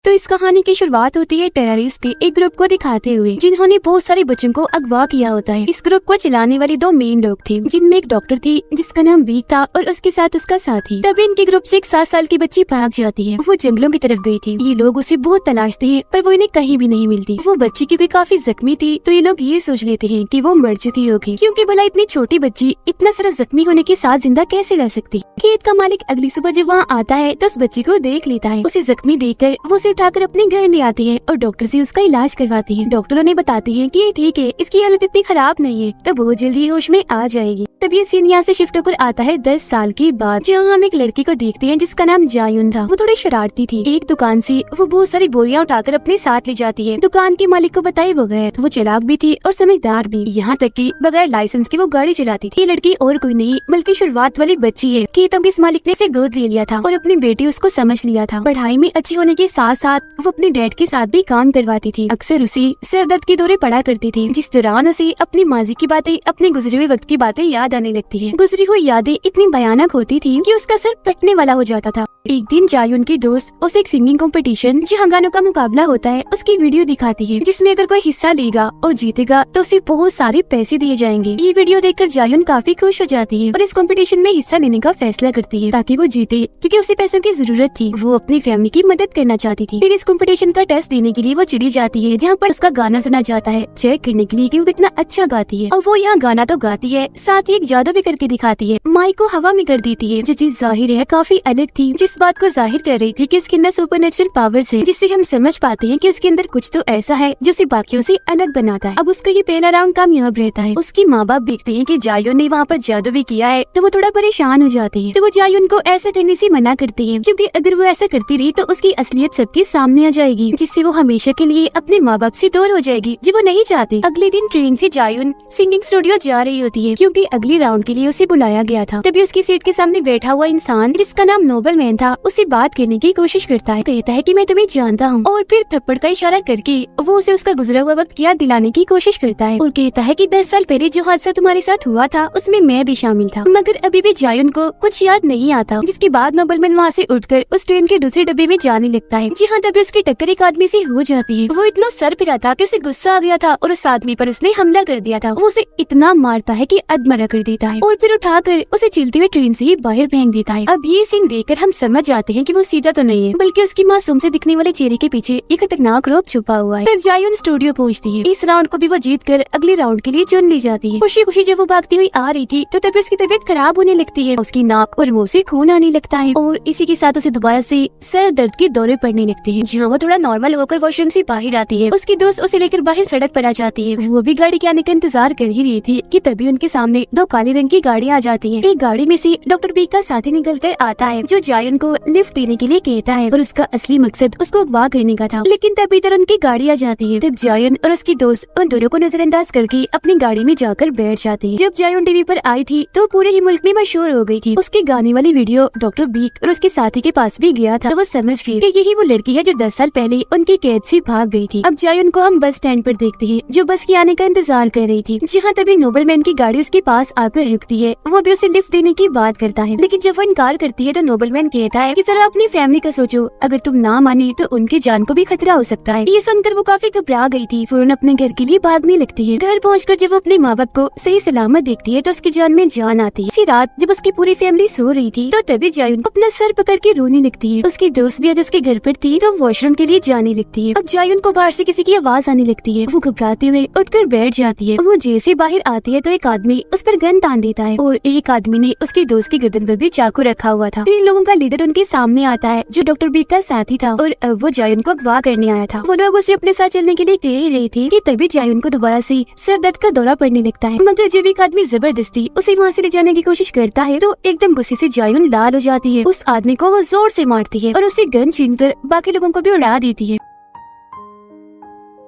तो इस कहानी की शुरुआत होती है टेररिस्ट के एक ग्रुप को दिखाते हुए, जिन्होंने बहुत सारे बच्चों को अगवा किया होता है। इस ग्रुप को चलाने वाले दो मेन लोग थे, जिनमें एक डॉक्टर थी जिसका नाम वीक था और उसके साथ उसका साथी। तभी इनके ग्रुप से एक 7 साल की बच्ची भाग जाती है। वो जंगलों की तरफ गई थी। ये लोग उसे बहुत तलाशते हैं पर वो इन्हें कहीं भी नहीं मिलती। वो बच्ची क्योंकि काफी जख्मी थी तो ये लोग ये सोच लेते हैं कि वो मर चुकी होगी, क्योंकि भला इतनी छोटी बच्ची इतना सारा जख्मी होने के साथ जिंदा कैसे रह सकती। खेत का मालिक अगली सुबह जब वहाँ आता है तो उस बच्ची को देख लेता है। उसे जख्मी देखकर वो उसे उठाकर अपने घर ले आती है और डॉक्टर से उसका इलाज करवाती है। डॉक्टरों ने बताती है कि ये ठीक है, इसकी हालत इतनी खराब नहीं है, तो बहुत जल्दी होश में आ जाएगी। तब ये सीन यहाँ से शिफ्ट होकर आता है 10 साल के बाद, जहाँ हम एक लड़की को देखते हैं जिसका नाम जायुन था। वो थोड़ी शरारती थी। एक दुकान से वो बहुत सारी बोरियां उठाकर अपने साथ ले जाती है, दुकान के मालिक को बताए बगैर। वो चालाक भी थी और समझदार भी, यहाँ तक कि बगैर लाइसेंस के वो गाड़ी चलाती थी। ये लड़की और कोई नहीं बल्कि शुरुआत वाली बच्ची है। खेतों के इस मालिक ने इसे गोद ले लिया था और अपनी बेटी उसको समझ लिया था। पढ़ाई में अच्छी होने के साथ साथ वो अपने डैड के साथ भी काम करवाती थी। अक्सर उसे सिर दर्द के दौरे पड़ा करती थी, जिस दौरान उसे अपनी माजी की बातें, अपने गुजरे हुए वक्त की बातें याद आने लगती है। गुजरी हुई यादें इतनी भयानक होती थी कि उसका सर फटने वाला हो जाता था। एक दिन जायुन की दोस्त उसे एक सिंगिंग कंपटीशन, जहाँ गानों का मुकाबला होता है, उसकी वीडियो दिखाती है, जिसमें अगर कोई हिस्सा लेगा और जीतेगा तो उसे बहुत सारे पैसे दिए जाएंगे। ये वीडियो देखकर जायुन काफी खुश हो जाती है और इस कंपटीशन में हिस्सा लेने का फैसला करती है ताकि वो जीते, क्योंकि उसे पैसों की जरूरत थी। वो अपनी फैमिली की मदद करना चाहती थी। फिर इस कंपटीशन का टेस्ट देने के लिए वो चली जाती है, जहाँ पर उसका गाना सुना जाता है, चेक करने के लिए कि वो कितना अच्छा गाती है। और वो यहाँ गाना तो गाती है, साथ ही एक जादू भी करके दिखाती है। माइक को हवा में कर देती है। जो चीज जाहिर है काफी अलग थी, जिस बात को जाहिर कर रही थी कि उसके अंदर सुपरनेचुरल पावर्स है, जिससे हम समझ पाते हैं कि उसके अंदर कुछ तो ऐसा है जो उसे बाकियों से अलग बनाता है। अब उसका ये पहला राउंड कामयाब रहता है। उसके माँ बाप देखते हैं कि जायुन ने वहाँ पर जादू भी किया है, तो वो थोड़ा परेशान हो जाते हैं। तो वो जायुन को ऐसा करने से मना करते हैं, क्योंकि अगर वो ऐसा करती रही तो उसकी असलियत सबके सामने आ जाएगी, जिससे वो हमेशा के लिए अपने माँ बाप से दूर हो जाएगी, जो वो नहीं चाहते। अगले दिन ट्रेन से जायुन सिंगिंग स्टूडियो जा रही होती है, क्योंकि अगले राउंड के लिए उसे बुलाया गया था। तभी उसकी सीट के सामने बैठा हुआ इंसान, जिसका नाम नोबल मैन था, उससे बात करने की कोशिश करता है। कहता है कि मैं तुम्हें जानता हूँ, और फिर थप्पड़ का इशारा करके वो उसे उसका गुजरा हुआ वक्त याद दिलाने की कोशिश करता है और कहता है कि 10 साल पहले जो हादसा तुम्हारे साथ हुआ था उसमें मैं भी शामिल था। मगर अभी भी जायुन को कुछ याद नहीं आता। जिसके बाद नोबल मैन वहाँ से उठकर उस ट्रेन के दूसरे डब्बे में जाने लगता है, जहाँ तभी उसकी टक्कर एक आदमी से हो जाती है। वो इतना सर फिरा था कि उसे गुस्सा आ गया था और उस आदमी पर उसने हमला कर दिया था। वो उसे इतना मारता है कि अधमरा कर देता है और फिर उठाकर उसे चलते हुए ट्रेन से बाहर फेंक देता है। अब ये सीन देखकर हम समझ जाते हैं कि वो सीधा तो नहीं है, बल्कि उसकी मासूम से दिखने वाले चेहरे के पीछे एक खतरनाक रूप छुपा हुआ है। फिर जायुन स्टूडियो पहुंचती है। इस राउंड को भी वो जीत कर अगले राउंड के लिए चुन ली जाती है। खुशी खुशी जब वो भागती हुई आ रही थी तो तभी उसकी तबीयत खराब होने लगती है। उसकी नाक और मुंह से खून आने लगता है और इसी के साथ उसे दोबारा से सर दर्द के दौरे पड़ने लगते हैं। जहाँ वो थोड़ा नॉर्मल होकर वॉशरूम से बाहर आती है, उसकी दोस्त उसे लेकर बाहर सड़क पर आ जाती है। वो भी गाड़ी के आने का इंतजार कर ही रही थी कि तभी उनके सामने 2 काले रंग की गाड़ियाँ आ जाती है। एक गाड़ी में से डॉक्टर बी का साथी निकल कर आता है, जो जायुन को लिफ्ट देने के लिए कहता है और उसका असली मकसद उसको अगवा करने का था। लेकिन तभी इधर उनकी गाड़ी आ जाती है। तब जायुन और उसकी दोस्त उन दोनों को नजरअंदाज करके अपनी गाड़ी में जाकर बैठ जाते हैं। जब जायुन टीवी पर आई थी तो पूरे ही मुल्क में मशहूर हो गई थी। उसके गाने वाली वीडियो डॉक्टर बीक और उसके साथी के पास भी गया था, तो वो समझ गई कि यही वो लड़की है जो 10 साल पहले उनकी कैद से भाग गई थी। अब जायुन को हम बस स्टैंड पर देखते हैं, जो बस के आने का इंतजार कर रही थी, जहाँ तभी नोबल मैन की गाड़ी उसके पास आकर रुकती है। वो भी उसे लिफ्ट देने की बात करता है, लेकिन जब वो इनकार करती है तो नोबल मैन कहता है कि जरा अपनी फैमिली का सोचो, अगर तुम ना मानी तो उनकी जान को भी खतरा हो सकता है। ये सुनकर वो काफी घबरा गई थी। फौरन अपने घर के लिए भागने लगती है। घर पहुंचकर जब वो अपने माँ बाप को सही सलामत देखती है तो उसकी जान में जान आती है। इसी रात जब उसकी पूरी फैमिली सो रही थी तो तभी जायुन अपना सर पकड़ के रोने लगती है। उसकी दोस्त भी आज उसके घर पर थी तो वॉशरूम के लिए जाने लगती है। अब जायुन को बाहर से किसी की आवाज आने लगती है। वो घबराते हुए उठकर बैठ जाती है। वो जैसे बाहर आती है तो एक आदमी उस पर गन तान देता है और एक आदमी ने उसकी दोस्त की गर्दन पर भी चाकू रखा हुआ था। 3 लोगों का लीडर उनके सामने आता है, जो डॉक्टर बी का साथी था और अब वो जायुन को अगवा करने आया था। वो लोग उसे अपने साथ चलने के लिए कह ही रही थी कि तभी जायुन को दोबारा से सर दर्द का दौरा पड़ने लगता है। मगर जब एक आदमी जबरदस्ती उसे वहाँ से ले जाने की कोशिश करता है तो एकदम गुस्से से जायुन लाल हो जाती है। उस आदमी को वो जोर से मारती है और उसे गन छीनकर बाकी लोगों को भी उड़ा देती है।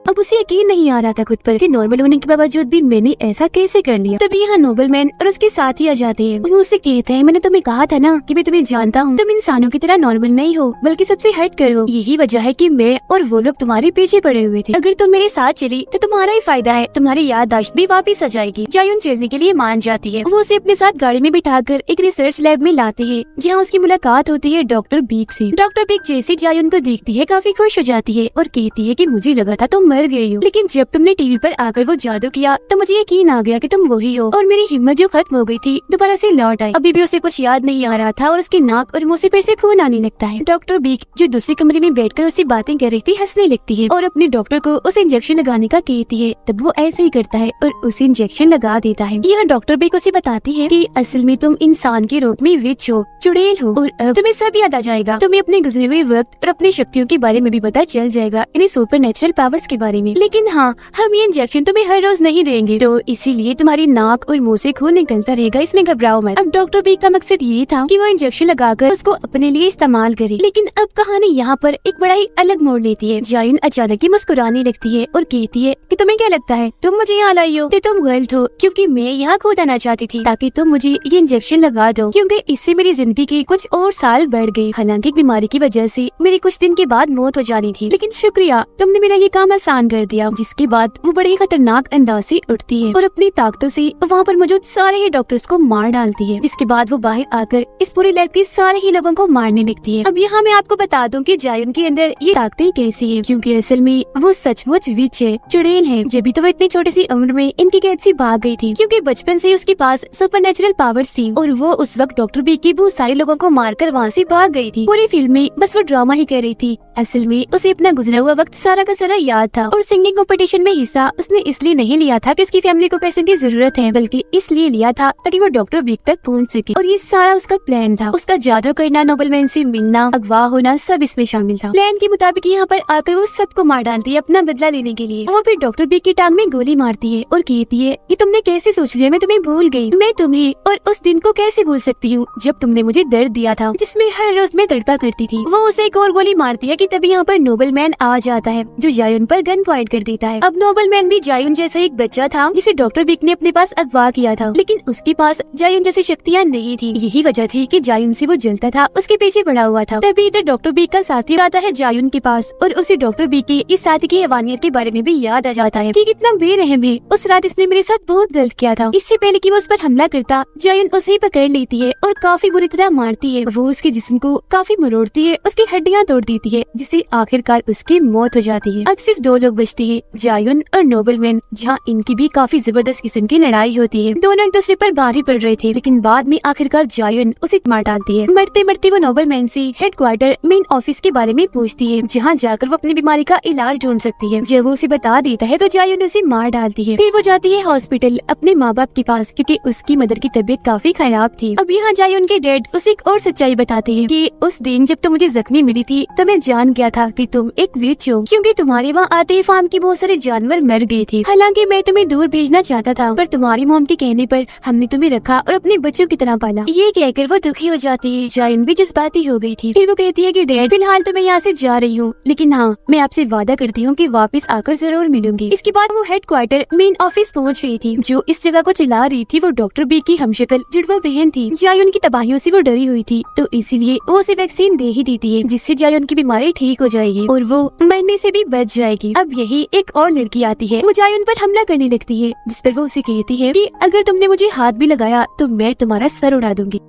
अब उसे यकीन नहीं आ रहा था खुद पर कि नॉर्मल होने के बावजूद भी मैंने ऐसा कैसे कर लिया। तभी यहाँ नोबलमैन और उसके साथी आ जाते हैं। वो उससे कहते हैं मैंने तुम्हें कहा था ना कि मैं तुम्हें जानता हूँ, तुम इंसानों की तरह नॉर्मल नहीं हो बल्कि सबसे हट कर हो। यही वजह है कि मैं और वो लोग तुम्हारे पीछे पड़े हुए थे। अगर तुम मेरे साथ चली तो तुम्हारा ही फायदा है, तुम्हारी याददाश्त भी वापस आ जाएगी। जायुन चलने के लिए मान जाती है। वो उसे अपने साथ गाड़ी में बिठाकर एक रिसर्च लैब में लाते हैं जहाँ उसकी मुलाकात होती है डॉक्टर बीक से। डॉक्टर बीक जैसी जायुन को देखती है काफी खुश हो जाती है और कहती है कि मुझे लगा था तुम मर गई हो, लेकिन जब तुमने टीवी पर आकर वो जादू किया तो मुझे यकीन आ गया कि तुम वही हो और मेरी हिम्मत जो खत्म हो गई थी दोबारा से लौट आई। अभी भी उसे कुछ याद नहीं आ रहा था और उसके नाक और मुंह से फिर से खून आने लगता है। डॉक्टर बीक जो दूसरे कमरे में बैठकर उससे बातें कर रही थी हंसने लगती है और अपने डॉक्टर को उसे इंजेक्शन लगाने का कहती है। तब वो ऐसे ही करता है और उसे इंजेक्शन लगा देता है। यहाँ डॉक्टर बीक उसे बताती है कि असल में तुम इंसान के रूप में विच हो, चुड़ैल हो और अब तुम्हें सब याद आ जाएगा। तुम्हें अपने गुजरे हुए वक्त और अपनी शक्तियों के बारे में भी पता चल जाएगा, यानी सुपर नेचुरल पावर्स के बारे में। लेकिन हाँ, हम ये इंजेक्शन तुम्हें हर रोज नहीं देंगे, तो इसीलिए तुम्हारी नाक और मुंह से खून निकलता रहेगा, इसमें घबराओ मत। अब डॉक्टर बीक का मकसद ये था कि वो इंजेक्शन लगाकर उसको अपने लिए इस्तेमाल करे। लेकिन अब कहानी यहाँ पर एक बड़ा ही अलग मोड़ लेती है। जायुन अचानक ही मुस्कुराने लगती है और कहती है कि तुम्हें क्या लगता है तुम मुझे यहाँ लाई हो? तो तुम गलत हो, क्योंकि मैं यहाँ खुद आना चाहती थी ताकि तुम मुझे ये इंजेक्शन लगा दो, क्योंकि इससे मेरी जिंदगी के कुछ और साल बढ़ गए। हालांकि बीमारी की वजह से मेरी कुछ दिन के बाद मौत हो जानी थी, लेकिन शुक्रिया, तुमने मेरा ये काम आसान कर दिया। जिसके बाद वो बड़े खतरनाक अंदाज से उठती है और अपनी ताकतों से वहाँ पर मौजूद सारे ही डॉक्टर्स को मार डालती है। जिसके बाद वो बाहर आकर इस पूरे लैब के सारे ही लोगों को मारने लगती है। अब यहाँ मैं आपको बता दूं कि जायुन के अंदर ये ताकतें कैसी है, क्योंकि असल में वो सचमुच विच है, चुड़ैल है। जब भी तो वो इतनी छोटी सी उम्र में इनकी कैद से भाग गई थी, क्योंकि बचपन से उसके पास सुपरनेचुरल पावर्स थी और वो उस वक्त डॉक्टर बीक के बहुत सारे लोगों को मारकर वहाँ से भाग गई थी। पूरी फिल्म में बस वो ड्रामा ही कर रही थी। असल में उसे अपना गुजरा हुआ वक्त सारा का सारा याद था और सिंगिंग कंपटीशन में हिस्सा उसने इसलिए नहीं लिया था कि उसकी फैमिली को पैसों की जरूरत है, बल्कि इसलिए लिया था ताकि वो डॉक्टर बीक तक पहुंच सके। और ये सारा उसका प्लान था। उसका जादू करना, नोबलमैन से मिलना, अगवा होना, सब इसमें शामिल था। प्लान के मुताबिक यहाँ पर आकर वो सबको मार डालती है अपना बदला लेने के लिए। वो फिर डॉक्टर बीक की टांग में गोली मारती है और कहती है कि तुमने कैसे सोच लिया मैं तुम्हें भूल गई? मैं तुम्हें और उस दिन को कैसे भूल सकती हूँ जब तुमने मुझे दर्द दिया था, जिसमें हर रोज मैं तड़पा करती थी। वो उसे एक और गोली मारती है कि तभी यहाँ पर नोबलमैन आ जाता है जो जायुन पर गन पॉइंट कर देता है। अब नोबलमैन भी जायुन जैसा एक बच्चा था जिसे डॉक्टर बीक ने अपने पास अगवा किया था, लेकिन उसके पास जायुन जैसी शक्तियाँ नहीं थी। यही वजह थी कि जायुन से वो जलता था, उसके पीछे पड़ा हुआ था। तभी इधर डॉक्टर बीक का साथी आता है जायुन के पास और उसे डॉक्टर बीक की इस साथी की हैवानियत के बारे में भी याद आ जाता है कि कितना बेरहम है। उस रात इसने मेरे साथ बहुत गलत किया था। इससे पहले कि वो उस पर हमला करता, जायुन उसे पकड़ लेती है और काफी बुरी तरह मारती है। वो उसके जिस्म को काफी मरोड़ती है, उसकी हड्डियाँ तोड़ देती है, जिससे आखिरकार उसकी मौत हो जाती है। अब सिर्फ दो लोग बचते हैं, जायुन और नोबलमैन, जहाँ इनकी भी काफी जबरदस्त किस्म की लड़ाई होती है। दोनों एक दूसरे पर भारी पड़ रहे थे, लेकिन बाद में आखिरकार जायुन उसे मार डालती है। मरते मरते वो नोबलमैन से हेडक्वार्टर मेन ऑफिस के बारे में पूछती है, जहाँ जाकर वो अपनी बीमारी का इलाज ढूंढ सकती है। जब वो उसे बता देता है तो जायुन उसे मार डालती है। फिर वो जाती है हॉस्पिटल अपने माँ बाप के पास, क्योंकि उसकी मदर की तबीयत काफी खराब थी। अब यहाँ जायुन के डैड उसे एक और सच्चाई बताते हैं कि उस दिन जब तुम मुझे जख्मी मिली थी तो मैं जान गया था कि तुम एक विच हो, क्योंकि तुम्हारे वहाँ आते ही फार्म के बहुत सारे जानवर मर गए थे। हालांकि मैं तुम्हें दूर भेजना चाहता था, पर तुम्हारी मॉम के कहने पर हमने तुम्हें रखा और अपने बच्चों की तरह पाला। ये कहकर वो दुखी हो जाती है। जायुन भी जज्बाती हो गई थी। फिर वो कहती है कि डैड फिलहाल तो मैं यहाँ से जा रही हूँ, लेकिन हाँ, मैं आपसे वादा करती हूँ कि वापस आकर जरूर मिलूंगी। इसके बाद वो हेडक्वार्टर मेन ऑफिस पहुँच गई थी। जो इस जगह को चला रही थी वो डॉक्टर बीक की हमशक्ल जुड़वा बहन थी। जायुन की तबाहियों से वो डरी हुई थी, तो इसीलिए वो उसे वैक्सीन दे ही देती है, जिससे जायुन की बीमारी ठीक हो जाएगी और वो मरने से भी बच जाएगी। अब यही एक और लड़की आती है, वो जायुन पर हमला करने लगती है, जिस पर वो उसे कहती है कि अगर तुमने मुझे हाथ भी लगाया तो मैं तुम्हारा सर उड़ा दूंगी।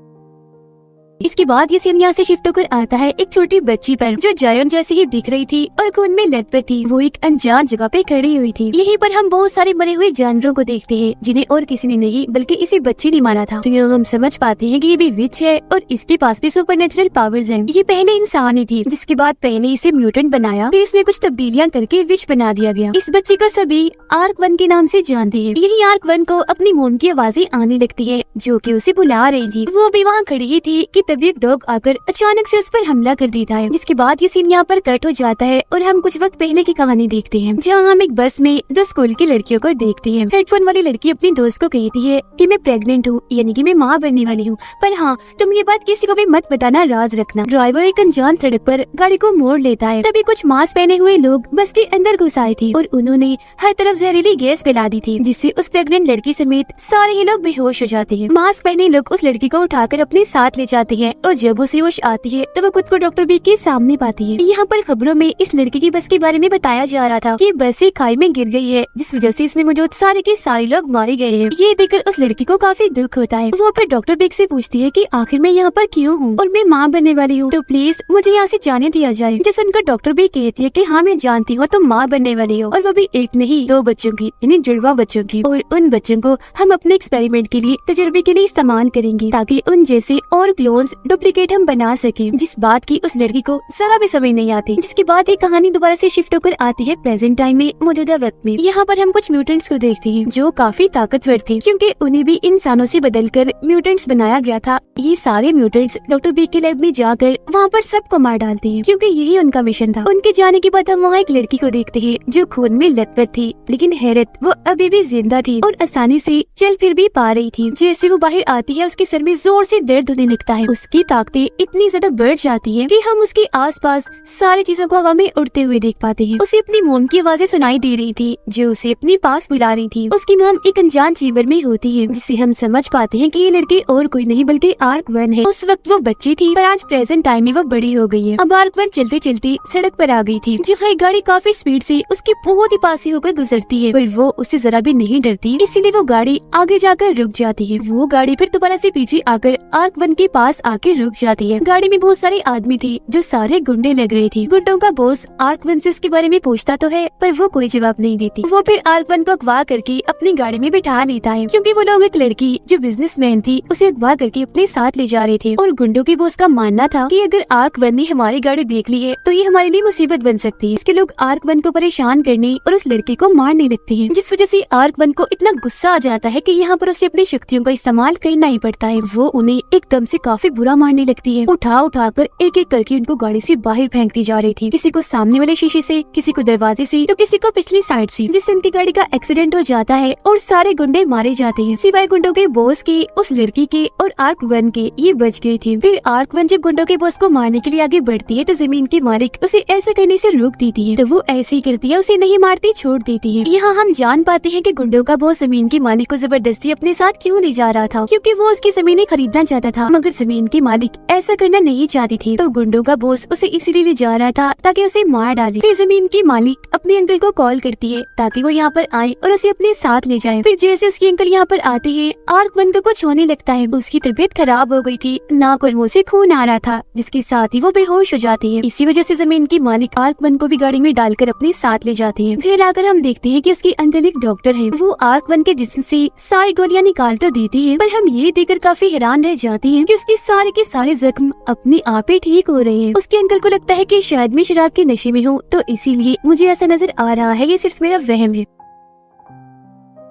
इसके बाद ये सीन यहाँ से शिफ्ट होकर आता है एक छोटी बच्ची पर, जो जायुन जैसी ही दिख रही थी और खून में लथपथ थी। वो एक अनजान जगह पे खड़ी हुई थी। यहीं पर हम बहुत सारे मरे हुए जानवरों को देखते हैं, जिन्हें और किसी ने नहीं बल्कि इसी बच्ची ने मारा था। तो ये हम समझ पाते हैं कि ये भी विच है और इसके पास भी सुपरनेचुरल पावर्स हैं। ये पहले इंसान ही थी, जिसके बाद पहले इसे म्यूटेंट बनाया, फिर इसमें कुछ तब्दीलियां करके विच बना दिया गया। इस बच्ची को सभी आर्क-1 के नाम से जानते हैं। यही आर्क-1 को अपनी मोम की आवाजें आने लगती है, जो कि उसे बुला रही थी। वो भी वहाँ खड़ी ही थी कि तभी एक डॉग आकर अचानक से उस पर हमला कर देता है, जिसके बाद ये सीन यहाँ पर कट हो जाता है और हम कुछ वक्त पहले की कहानी देखते हैं, जहाँ हम एक बस में दो स्कूल की लड़कियों को देखते हैं। हेडफोन वाली लड़की अपनी दोस्त को कहती है कि मैं प्रेग्नेंट हूँ, यानी कि मैं माँ बनने वाली हूँ, पर हाँ तुम ये बात किसी को भी मत बताना, राज रखना। ड्राइवर एक अनजान सड़क पर गाड़ी को मोड़ लेता है। तभी कुछ मास्क पहने हुए लोग बस के अंदर घुस आए थे और उन्होंने हर तरफ जहरीली गैस फैला दी थी, जिससे उस प्रेग्नेंट लड़की समेत सारे ही लोग बेहोश हो जाते हैं। मास्क पहने लोग उस लड़की को उठाकर अपने साथ ले जाते हैं और जब उसे होश आती है तो वो खुद को डॉक्टर बी के सामने पाती है। यहाँ पर खबरों में इस लड़की की बस के बारे में बताया जा रहा था कि बस एक खाई में गिर गई है, जिस वजह से इसमें मौजूद सारे के सारे लोग मारे गए हैं। ये देखकर उस लड़की को काफी दुख होता है। वो फिर डॉक्टर बिग से पूछती है कि आखिर मैं यहाँ पर क्यों हूँ और मैं माँ बनने वाली हूँ, तो प्लीज मुझे यहाँ से जाने दिया जाए। जैसे उनका डॉक्टर भी कहती है कि हाँ मैं जानती हूँ तुम माँ बनने वाली हो, और वो भी एक नहीं दो बच्चों की, यानी जुड़वा बच्चों की, और उन बच्चों को हम अपने एक्सपेरिमेंट के लिए, तजुर्बे के लिए इस्तेमाल करेंगे ताकि उन जैसे और क्लोन्स डुप्लीकेट हम बना सके। जिस बात की उस लड़की को जरा भी समझ नहीं आती। जिसके बाद ये कहानी दोबारा से शिफ्ट होकर आती है प्रेजेंट टाइम में, मौजूदा वक्त में। यहाँ पर हम कुछ म्यूटेंट्स को देखते हैं जो काफी ताकतवर थे, क्योंकि उन्हें भी इंसानों से बदलकर म्यूटेंट्स बनाया गया था। ये सारे म्यूटेंट्स डॉक्टर बी के लैब में जाकर वहाँ पर सबको मार डालते हैं, क्योंकि यही उनका मिशन था। उनके जाने के बाद हम वहाँ एक लड़की को देखते हैं जो खून में लथपथ थी, लेकिन हैरत वो अभी भी जिंदा थी और आसानी से चल फिर भी पा रही थी। जैसे वो बाहर आती है उसके सर में जोर से दर्द होने लगता है। उसकी ताकतें इतनी ज्यादा बढ़ जाती है कि हम उसके आसपास सारी चीजों को हवा में उड़ते हुए देख पाते हैं। उसे अपनी मोम की आवाजें सुनाई दे रही थी जो उसे अपने पास बुला रही थी। उसकी मोम एक अनजान चेंबर में होती है, जिससे हम समझ पाते हैं कि ये लड़की और कोई नहीं बल्कि आर्क-1 है। उस वक्त वो बच्ची थी, पर आज प्रेजेंट टाइम में वो बड़ी हो गई है। अब आर्क-1 चलते चलते सड़क पर आ गई थी, जहाँ गाड़ी काफी स्पीड से उसके बहुत ही पास ही होकर गुजरती है, पर वो उससे जरा भी नहीं डरती, इसीलिए वो गाड़ी आगे जाकर रुक जाती है। वो गाड़ी फिर दोबारा से पीछे आकर आर्क-1 के पास आके रुक जाती है। गाड़ी में बहुत सारे आदमी थे जो सारे गुंडे लग रहे थे। गुंडों का बॉस आर्क-1 से उसके बारे में पूछता तो है, पर वो कोई जवाब नहीं देती। वो फिर आर्क-1 को अगवा करके अपनी गाड़ी में बिठा लेता है, क्योंकि वो लोग एक लड़की जो बिजनेसमैन थी उसे अगवा करके अपने साथ ले जा रहे थे। और गुंडों के बॉस का मानना था कि अगर आर्क-1 ने हमारी गाड़ी देख ली है तो ये हमारे लिए मुसीबत बन सकती है। इसके लोग आर्क-1 को परेशान करने और उस लड़की को मारने लगते हैं, जिस वजह से आर्क-1 को इतना गुस्सा आ जाता है कि यहाँ पर उसे अपनी शक्तियों का इस्तेमाल करना ही पड़ता है। वो उन्हें एकदम से काफी बुरा मारने लगती है, उठा कर एक एक करके उनको गाड़ी से बाहर फेंकती जा रही थी। किसी को सामने वाले शीशे से, किसी को दरवाजे से, तो किसी को पिछली साइड से, जिससे उनकी गाड़ी का एक्सीडेंट हो जाता है और सारे गुंडे मारे जाते हैं, सिवाय गुंडों के बॉस के, उस लड़की के और आर्क-1 के। ये बच गए थे। फिर आर्क-1 जब गुंडों के बॉस को मारने के लिए आगे बढ़ती है तो जमीन के मालिक उसे ऐसा करने से रोक देती है, तो वो ऐसे ही करती है, उसे नहीं मारती, छोड़ देती है। यहाँ हम जान पाते हैं कि गुंडों का बॉस जमीन के मालिक को जबरदस्ती अपने साथ क्यों ले जा रहा था, क्योंकि वो उसकी जमीनें खरीदना चाहता था, मगर जमीन के मालिक ऐसा करना नहीं चाहती थी। तो गुंडों का बॉस उसे इसीलिए ले जा रहा था ताकि उसे मार डाले। फिर जमीन की मालिक अपने अंकल को कॉल करती है ताकि वो यहाँ पर आए और उसे अपने साथ ले जाए। फिर जैसे उसकी अंकल यहाँ पर आते हैं, आर्क-1 को कुछ होने लगता है। उसकी तबीयत खराब हो गई थी, नाक और मुंह से खून आ रहा था, जिसके साथ ही वो बेहोश हो जाती है। इसी वजह से जमीन की मालिक आर्क-1 को भी गाड़ी में डालकर अपने साथ ले जाते हैं। फिर आकर हम देखते हैं कि उसके अंकल एक डॉक्टर है। वो आर्क-1 के जिस्म से सारी गोलियां निकाल तो देती है, पर हम ये देखकर काफी हैरान रह जाते हैं कि उसके सारे के सारे जख्म अपने आप ही ठीक हो रहे हैं। उसके अंकल को लगता है कि शायद मैं शराब के नशे में हूँ, तो इसीलिए मुझे ऐसा नजर आ रहा है, ये सिर्फ मेरा वहम है।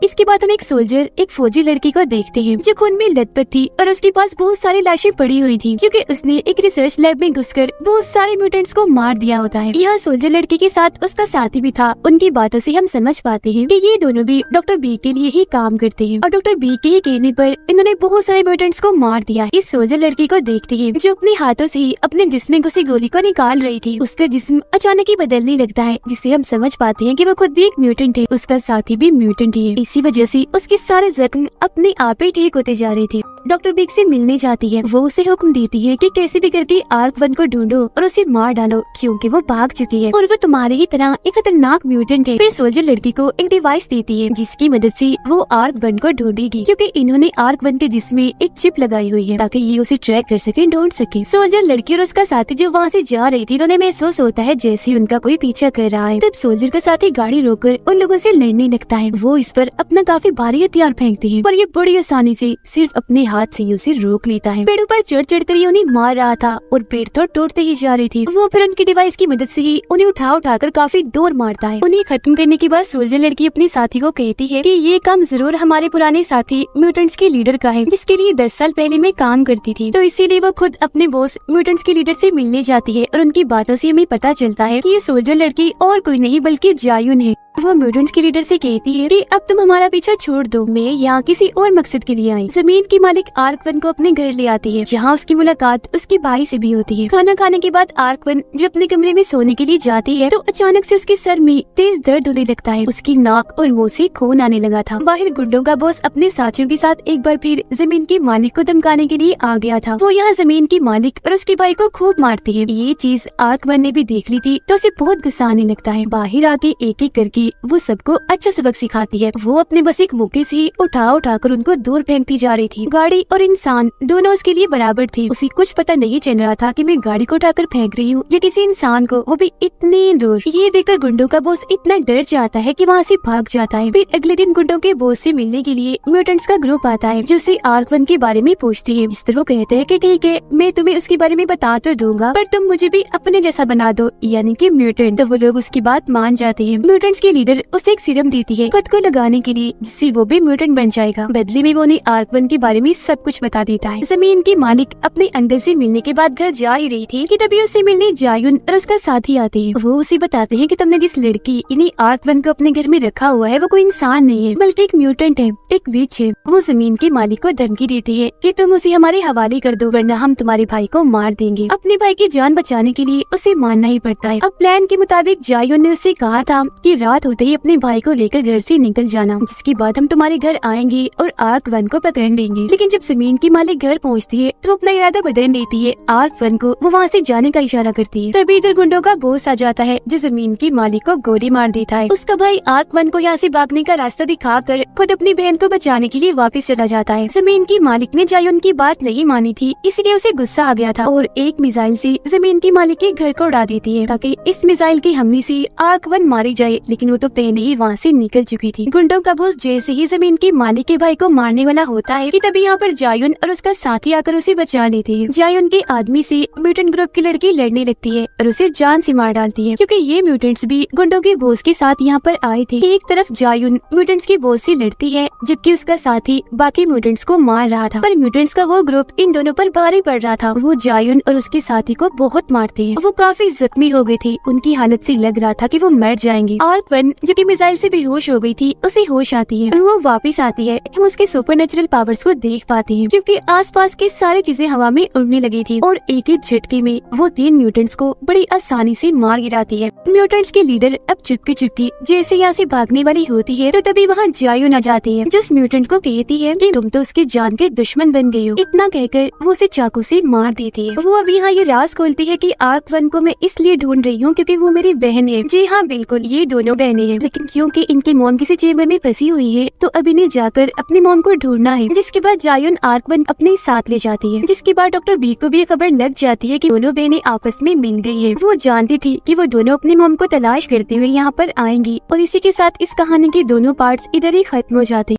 इसके बाद हम एक सोल्जर, एक फौजी लड़की को देखते हैं जो खून में लथपथ थी और उसके पास बहुत सारी लाशें पड़ी हुई थी, क्योंकि उसने एक रिसर्च लैब में घुसकर बहुत सारे म्यूटेंट्स को मार दिया होता है। यहाँ सोल्जर लड़की के साथ उसका साथी भी था। उनकी बातों से हम समझ पाते हैं कि ये दोनों भी डॉक्टर बी के लिए ही काम करते हैं और डॉक्टर बी के ही कहने पर इन्होंने बहुत सारे म्यूटेंट्स को मार दिया। इस सोल्जर लड़की को देखते हैं जो अपने हाथों से ही अपने जिस्म में घुसी गोली को निकाल रही थी। उसका जिस्म अचानक ही बदलने लगता है, जिससे हम समझ पाते हैं कि वो खुद भी एक म्यूटेंट है, उसका साथी भी म्यूटेंट है। इसी वजह से उसके सारे जख्म अपने आप ही ठीक होते जा रहे थे। डॉक्टर बिग से मिलने जाती है। वो उसे हुक्म देती है कि कैसे भी करके आर्क-1 को ढूंढो और उसे मार डालो, क्योंकि वो भाग चुकी है और वो तुम्हारी ही तरह एक खतरनाक म्यूटेंट है। फिर सोल्जर लड़की को एक डिवाइस देती है जिसकी मदद से वो आर्क-1 को ढूंढेगी, क्योंकि इन्होंने आर्क-1 के जिस्म में एक चिप लगाई हुई है ताकि ये उसे ट्रैक कर सके, ढूंढ सके। सोल्जर लड़की और उसका साथी जो वहाँ से जा रही थी, उन्हें महसूस होता है जैसे उनका कोई पीछा कर रहा है। तब सोल्जर का साथी गाड़ी रोककर उन लोगों से लड़ने लगता है। वो इस पर अपना काफी भारी हथियार फेंकते हैं, पर ये बड़ी आसानी से सिर्फ अपने हाथ से उसे रोक लेता है। पेड़ों पर चढ़ कर उन्हें मार रहा था और पेड़ तो टूटते ही जा रही थी। वो फिर उनकी डिवाइस की मदद से ही उन्हें उठाकर काफी दूर मारता है। उन्हें खत्म करने के बाद सोल्जर लड़की अपने साथी को कहती है कि ये काम जरूर हमारे पुराने साथी म्यूटेंट्स के लीडर का है, जिसके लिए 10 साल पहले मैं काम करती थी। तो इसीलिए वो खुद अपने बॉस म्यूटेंट्स के लीडर से मिलने जाती है और उनकी बातों से हमें पता चलता है कि ये सोल्जर लड़की और कोई नहीं बल्कि जायुन है। वो म्यूटेंट्स के लीडर से कहती है कि अब तुम हमारा पीछा छोड़ दो, मैं यहाँ किसी और मकसद के लिए आई। जमीन की मालिक आर्क-1 को अपने घर ले आती है, जहाँ उसकी मुलाकात उसके भाई से भी होती है। खाना खाने के बाद आर्क-1 जब अपने कमरे में सोने के लिए जाती है तो अचानक से उसके सर में तेज दर्द होने लगता है। उसकी नाक और मुंह से खून आने लगा था। बाहर गुंडों का बॉस अपने साथियों के साथ एक बार फिर जमीन के मालिक को धमकाने के लिए आ गया था। वो यहाँ जमीन की मालिक और उसके भाई को खूब मारती है। ये चीज आर्क-1 ने भी देख ली थी तो उसे बहुत गुस्सा आने लगता है। बाहर आके एक एक करके वो सबको अच्छा सबक सिखाती है। वो अपने बस एक मुक्के से उठाकर उनको दूर फेंकती जा रही थी। गाड़ी और इंसान दोनों उसके लिए बराबर थे। उसे कुछ पता नहीं चल रहा था कि मैं गाड़ी को उठाकर फेंक रही हूँ या किसी इंसान को, वो भी इतनी दूर। ये देखकर गुंडों का बॉस इतना डर जाता है कि वहाँ से भाग जाता है। फिर अगले दिन गुंडों के बॉस से मिलने के लिए म्यूटेंट्स का ग्रुप आता है, जो उसे आर्क-1 के बारे में पूछती है। जिस पर वो कहते हैं कि ठीक है, मैं तुम्हें उसके बारे में बता तो दूंगा, पर तुम मुझे भी अपने जैसा बना दो, यानी कि म्यूटेंट। तो वो लोग उसकी बात मान जाते हैं। म्यूटेंट्स के लीडर उसे एक सीरम देती है खुद को लगाने के लिए, जिससे वो भी म्यूटेंट बन जाएगा। बदले में वो उन्हें आर्क-1 के बारे में सब कुछ बता देता है। जमीन की मालिक अपने अंकल से मिलने के बाद घर जा ही रही थी कि तभी उससे मिलने जायुन और उसका साथी आते हैं। वो उसे बताते हैं कि तुमने जिस लड़की यानी आर्क-1 को अपने घर में रखा हुआ है वो कोई इंसान नहीं है बल्कि एक म्यूटेंट है, एक विच है। वो जमीन के मालिक को धमकी देती है कि तुम उसे हमारे हवाले कर दो वरना हम तुम्हारे भाई को मार देंगे। अपने भाई की जान बचाने के लिए उसे मानना ही पड़ता है। अब प्लान के मुताबिक जायुन ने उससे कहा था कि रात होते ही अपने भाई को लेकर घर से निकल जाना, जिसके बाद हम तुम्हारे घर आएंगे और आर्क-1 को पकड़ लेंगे। लेकिन जब जमीन की मालिक घर पहुंचती है तो अपना इरादा बदल लेती है। आर्क-1 को वो वहाँ से जाने का इशारा करती है। तभी इधर गुंडों का बॉस आ जाता है, जो जमीन की मालिक को गोली मार देता है। उसका भाई आर्क-1 को यहाँ से भागने का रास्ता दिखाकर खुद अपनी बहन को बचाने के लिए वापस चला जाता है। जमीन की मालिक ने जायुन की बात नहीं मानी थी, इसलिए उसे गुस्सा आ गया था और एक मिसाइल से जमीन की मालिक के घर को उड़ा देती है, ताकि इस मिसाइल के हमले से आर्क-1 मारी जाए। लेकिन वो तो पहले ही वहाँ से निकल चुकी थी। गुंडों का बॉस जैसे ही जमीन के मालिक के भाई को मारने वाला होता है कि तभी यहाँ पर जायुन और उसका साथी आकर उसे बचा लेते हैं। जायुन के आदमी से म्यूटेंट ग्रुप की लड़की लड़ने लगती है और उसे जान से मार डालती है, क्योंकि ये म्यूटेंट्स भी गुंडों के बॉस के साथ यहाँ पर आए थे। एक तरफ जायुन म्यूटेंट्स के बॉस से लड़ती है, जबकि उसका साथी बाकी म्यूटेंट्स को मार रहा था। पर म्यूटेंट्स का वो ग्रुप इन दोनों पर भारी पड़ रहा था। वो जायुन और उसके साथी को बहुत मारते हैं। वो काफी जख्मी हो गए थे, उनकी हालत से लग रहा था कि वो मर जाएंगे। आर्क-1 जो कि मिसाइल से बेहोश हो गई थी, उसे होश आती है। वो वापस आती है। हम उसके सुपरनेचुरल पावर्स को देख पाते हैं, क्योंकि आसपास की सारी चीजें हवा में उड़ने लगी थी और एक ही झटके में वो 3 म्यूटेंट्स को बड़ी आसानी से मार गिराती है। म्यूटेंट्स के लीडर अब चुपके जैसे यहाँ से भागने वाली होती है तो तभी वहाँ जायुन आ जाती है, जो उस म्यूटेंट को कहती है कि तुम तो उसकी जान के दुश्मन बन गई हो। इतना कहकर वो उसे चाकू से मार देती है। वो अभी यहाँ ये राज खोलती है कि आर्क-1 को मैं इसलिए ढूंढ रही हूँ क्योंकि वो मेरी बहन है। जी हाँ, बिल्कुल, ये दोनों बहनें हैं, लेकिन क्योंकि इनकी मॉम किसी चेम्बर में फंसी हुई है तो अब इन्हें जाकर अपनी मॉम को ढूंढना है। जिसके बाद जायुन आर्क-1 अपने साथ ले जाती है। जिसके बाद डॉक्टर बी को भी खबर लग जाती है कि दोनों बहनें आपस में मिल गई है। वो जानती थी कि वो दोनों अपनी मॉम को तलाश करते हुए यहाँ पर आएंगी और इसी के साथ इस कहानी के दोनों पार्ट्स इधर ही खत्म हो जाते हैं।